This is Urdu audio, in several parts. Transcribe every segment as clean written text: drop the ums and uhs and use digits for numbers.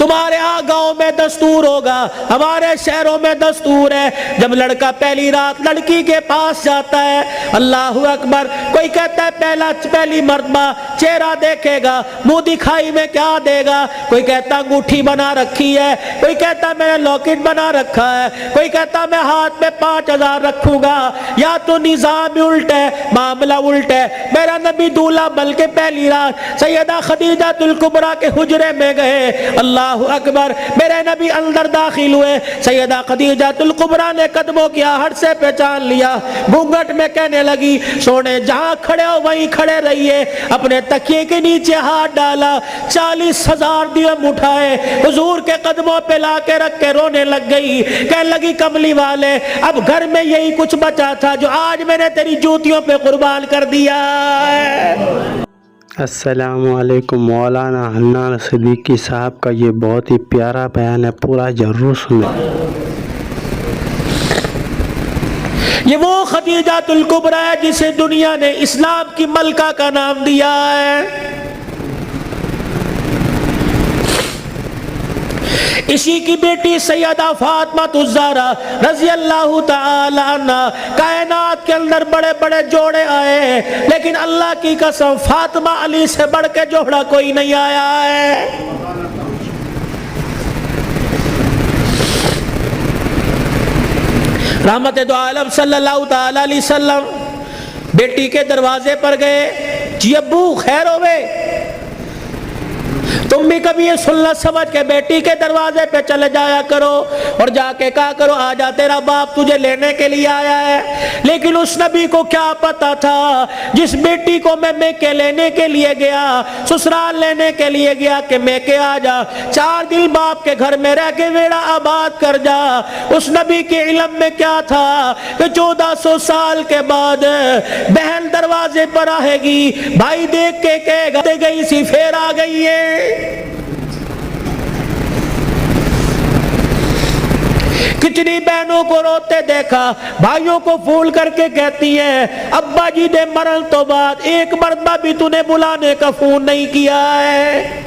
تمہارے ہاں گاؤں میں دستور ہوگا، ہمارے شہروں میں دستور ہے، جب لڑکا پہلی رات لڑکی کے پاس جاتا ہے، اللہ اکبر، کوئی کہتا ہے پہلی مرتبہ چہرہ دیکھے گا، منہ دکھائی میں کیا دے گا، کوئی کہتا انگوٹھی بنا رکھی ہے، کوئی کہتا میں نے لاکٹ بنا رکھا ہے، کوئی کہتا میں ہاتھ میں 5000 رکھوں گا، یا تو نظام الٹ ہے، معاملہ الٹ ہے۔ میرا نبی دولہا بلکہ پہلی رات سیدہ خدیجہ الکبریٰ کے حجرے میں گئے، اللہ اکبر، میرے نبی اندر داخل ہوئے، سیدہ خدیجہ الکبریٰ نے قدموں کی آہٹ سے پہچان لیا، گھونگھٹ میں کہنے لگی سونے جہاں کھڑے ہو وہیں کھڑے رہیے، اپنے تکیے کے نیچے ہاتھ ڈالا، 40,000 درہم اٹھائے، حضور کے قدموں پہ لا کے رکھ کے رونے لگ گئی، کہنے لگی کملی والے اب گھر میں یہی کچھ بچا تھا جو آج میں نے تیری جوتیوں پہ قربان کر دیا ہے۔ السلام علیکم۔ مولانا حنان صدیقی صاحب کا یہ بہت ہی پیارا بیان ہے، پورا ضرور سنیں۔ یہ وہ خدیجہ الکبریٰ ہے جسے دنیا نے اسلام کی ملکہ کا نام دیا ہے۔ اسی کی بیٹی سیدہ فاطمہ الزہرا رضی اللہ تعالی عنہ، کائنات کے اندر بڑے بڑے جوڑے آئے لیکن اللہ کی قسم فاطمہ علی سے بڑھ کے جوڑا کوئی نہیں آیا ہے۔ رحمت دو عالم صلی اللہ تعالی علیہ وسلم بیٹی کے دروازے پر گئے، جی ابو خیر ہوئے، تم بھی کبھی یہ سننا سمجھ کے بیٹی کے دروازے پہ چلے جایا کرو اور جا کے کہا کرو آجا تیرا باپ تجھے لینے کے لیے آیا ہے۔ لیکن اس نبی کو کیا پتا تھا جس بیٹی کو میں کے لینے کے لیے گیا، سسرال لینے کے لیے گیا کہ میں کے آجا 4 دن باپ کے گھر میں رہ کے بیڑا آباد کر جا، اس نبی کے علم میں کیا تھا کہ 1400 سال کے بعد بہن دروازے پر آئے گی، بھائی دیکھ کے کہے گا دے گئی سی پھر آ گئی ہے۔ کتنی بہنوں کو روتے دیکھا، بھائیوں کو پھول کر کے کہتی ہیں ابا جی نے مرن تو بعد ایک مرتبہ بھی تو نے بلانے کا فون نہیں کیا ہے۔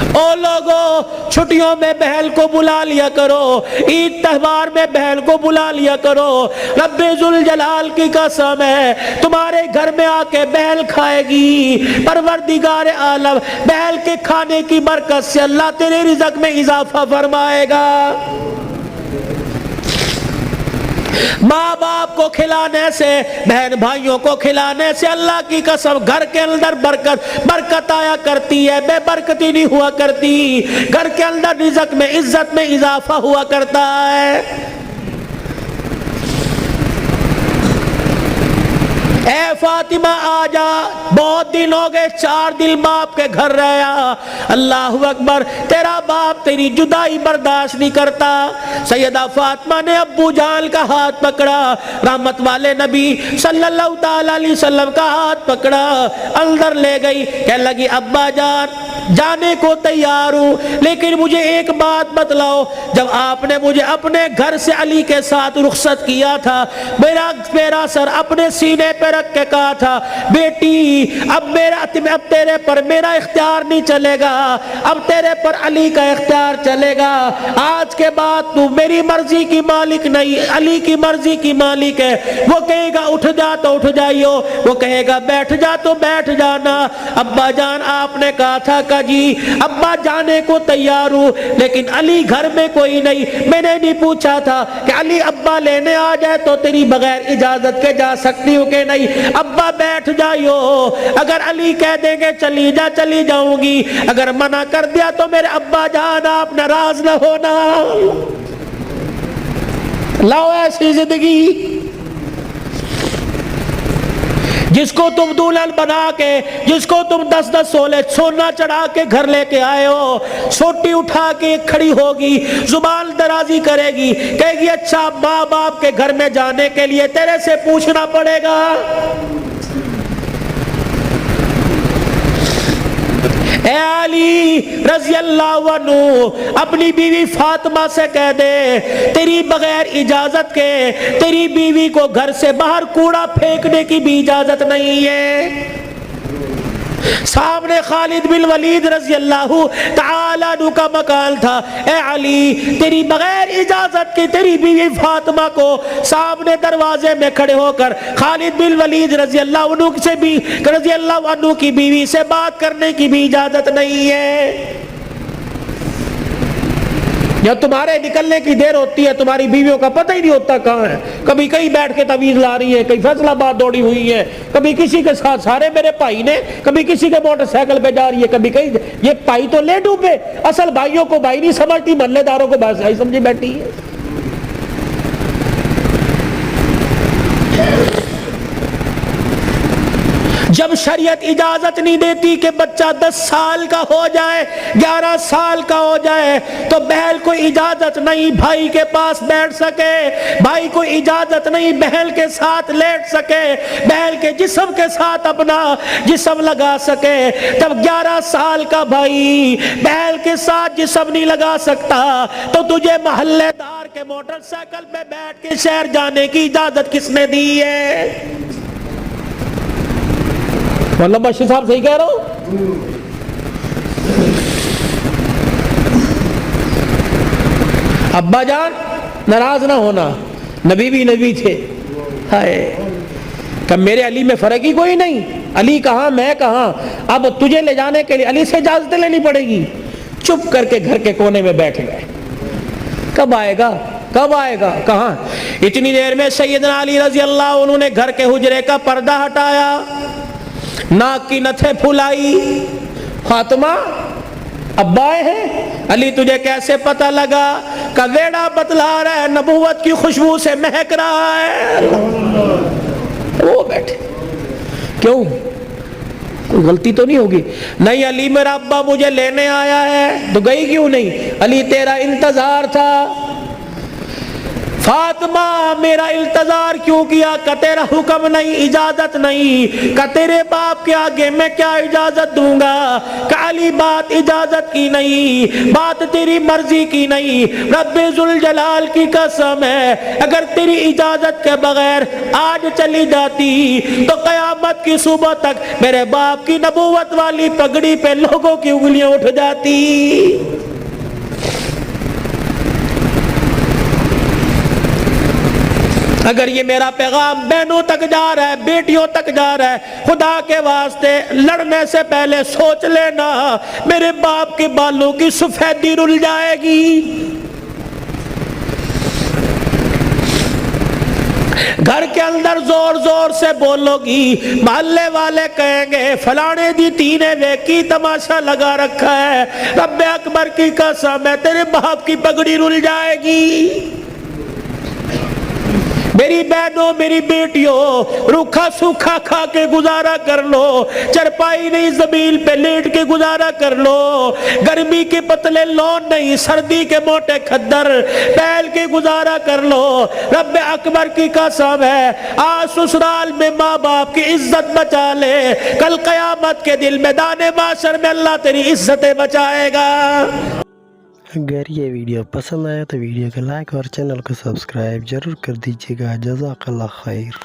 او لوگوں چھٹیوں میں بہن کو بلا لیا کرو، عید تہوار میں بہن کو بلا لیا کرو، رب ذوالجلال کی قسم ہے تمہارے گھر میں آ کے بہن کھائے گی، پروردگار عالم بہن کے کھانے کی برکت سے اللہ تیرے رزق میں اضافہ فرمائے گا۔ ماں باپ کو کھلانے سے، بہن بھائیوں کو کھلانے سے اللہ کی قسم گھر کے اندر برکت آیا کرتی ہے، بے برکتی نہیں ہوا کرتی، گھر کے اندر رزق میں عزت میں اضافہ ہوا کرتا ہے۔ اے فاطمہ آجا، بہت دن ہو گئے، 4 دن باپ کے گھر رہا، اللہ اکبر، تیرا باپ تیری جدائی برداشت نہیں کرتا۔ سیدہ فاطمہ نے ابو جان کا ہاتھ پکڑا، رحمت والے نبی صلی اللہ تعالی علیہ وسلم کا ہاتھ پکڑا، اندر لے گئی، کہنے لگی ابا جان جانے کو تیار ہوں لیکن مجھے ایک بات بتلاؤ، جب آپ نے مجھے اپنے گھر سے علی کے ساتھ رخصت کیا تھا، میرا سر اپنے سینے پہ رکھ کے کہا تھا بیٹی اب تیرے پر میرا اختیار نہیں چلے گا، اب تیرے پر علی کا اختیار چلے گا، آج کے بعد تو میری مرضی کی مالک نہیں علی کی مرضی کی مالک ہے، وہ کہے گا اٹھ جا تو اٹھ جائیو، وہ کہے گا بیٹھ جا تو بیٹھ جانا۔ ابا جان آپ نے کہا تھا کہ جی ابا جانے کو تیار ہوں لیکن علی گھر میں کوئی نہیں، میں نے نہیں پوچھا تھا کہ علی ابا لینے آ جائے تو تیری بغیر اجازت کے جا سکتی ہوں کہ نہیں، ابا بیٹھ جائیو، اگر علی کہہ دیں گے چلی جا چلی جاؤں گی، اگر منع کر دیا تو میرے ابا جان آپ ناراض نہ ہونا۔ لاؤ ایسی زندگی جس کو تم دلہن بنا کے، جس کو تم 10 سولے سونا چڑھا کے گھر لے کے آئے ہو، سوٹی اٹھا کے کھڑی ہوگی، زبان درازی کرے گی، کہے گی اچھا ماں باپ کے گھر میں جانے کے لیے تیرے سے پوچھنا پڑے گا۔ اے علی رضی اللہ عنہ اپنی بیوی فاطمہ سے کہہ دے تیری بغیر اجازت کے تیری بیوی کو گھر سے باہر کوڑا پھینکنے کی بھی اجازت نہیں ہے۔ سامنے خالد بن ولید رضی اللہ تعالی عنہ کا مکان تھا. اے علی تیری بغیر اجازت کے تیری بیوی فاطمہ کو سامنے دروازے میں کھڑے ہو کر خالد بن ولید رضی اللہ عنہ کی بیوی سے بات کرنے کی بھی اجازت نہیں ہے. جب تمہارے نکلنے کی دیر ہوتی ہے تمہاری بیویوں کا پتہ ہی نہیں ہوتا کہاں ہے. کبھی کہیں بیٹھ کے تعویذ لا رہی ہے, کہیں فیصلہ آباد دوڑی ہوئی ہے, کبھی کسی کے ساتھ سارے میرے بھائی نے, کبھی کسی کے موٹر سائیکل پہ جا رہی ہے, کبھی کہیں. یہ بھائی تو لے ڈوبے, اصل بھائیوں کو بھائی نہیں سمجھتی, محلے داروں کو بھائی سمجھی بیٹھی ہے. جب شریعت اجازت نہیں دیتی کہ بچہ 10 سال کا ہو جائے, 11 سال کا ہو جائے, تو بہن کو اجازت نہیں بھائی کے پاس بیٹھ سکے, بھائی کو اجازت نہیں بہن کے ساتھ لیٹ سکے, بہن کے جسم کے ساتھ اپنا جسم لگا سکے. جب 11 سال کا بھائی بہن کے ساتھ جسم نہیں لگا سکتا تو تجھے محلے دار کے موٹر سائیکل پہ بیٹھ کے شہر جانے کی اجازت کس نے دی ہے؟ مولانا بشیر صاحب صحیح کہہ رہا ہوں؟ ابا جان ناراض نہ ہونا, نبی بھی نبی تھے. ہائے کہ میرے علی میں فرق ہی کوئی نہیں, علی کہاں میں کہاں, اب تجھے لے جانے کے لیے علی سے اجازت لینی پڑے گی. چپ کر کے گھر کے کونے میں بیٹھ گئے. کب آئے گا, کب آئے گا, کہاں. اتنی دیر میں سیدنا علی رضی اللہ عنہ نے گھر کے حجرے کا پردہ ہٹایا, ناک کی نتھیں پھلائی. فاطمہ ابا آئے ہیں. علی تجھے کیسے پتہ لگا؟ کہ ویڑا بتلا رہا ہے, نبوت کی خوشبو سے مہک رہا ہے. وہ بیٹھے. کیوں, کوئی غلطی تو نہیں ہوگی؟ نہیں علی میرا ابا مجھے لینے آیا ہے. تو گئی کیوں نہیں؟ علی تیرا انتظار تھا. فاطمہ میرا انتظار کیوں کیا؟ کہ تیرا حکم نہیں, اجازت نہیں. کہ تیرے باپ کے آگے میں کیا اجازت دوں گا؟ کہ علی بات اجازت کی نہیں, بات تیری مرضی کی نہیں. رب ذوالجلال کی قسم ہے اگر تیری اجازت کے بغیر آج چلی جاتی تو قیامت کی صبح تک میرے باپ کی نبوت والی پگڑی پہ لوگوں کی انگلیاں اٹھ جاتی. اگر یہ میرا پیغام بہنوں تک جا رہا ہے, بیٹیوں تک جا رہا ہے, خدا کے واسطے لڑنے سے پہلے سوچ لینا میرے باپ کے بالوں کی سفیدی رل جائے گی. گھر کے اندر زور زور سے بولو گی, محلے والے کہیں گے فلانے دی تینے ویکی تماشا لگا رکھا ہے. رب اکبر کی قسم ہے تیرے باپ کی پگڑی رل جائے گی. میری بہنوں میری بیٹیوں روکھا سوکھا کھا کے گزارا کر لو, چرپائی نہیں زمین پہ لیٹ کے گزارا کر لو, گرمی کے پتلے لون نہیں سردی کے موٹے کھدر پہل کے گزارا کر لو. رب اکبر کی قسم ہے آج سسرال میں ماں باپ کی عزت بچا لے, کل قیامت کے دل میدان محشر میں اللہ تیری عزتیں بچائے گا. اگر یہ ویڈیو پسند آیا تو ویڈیو کو لائک اور چینل کو سبسکرائب ضرور کر دیجیے گا. جزاک اللہ خیر.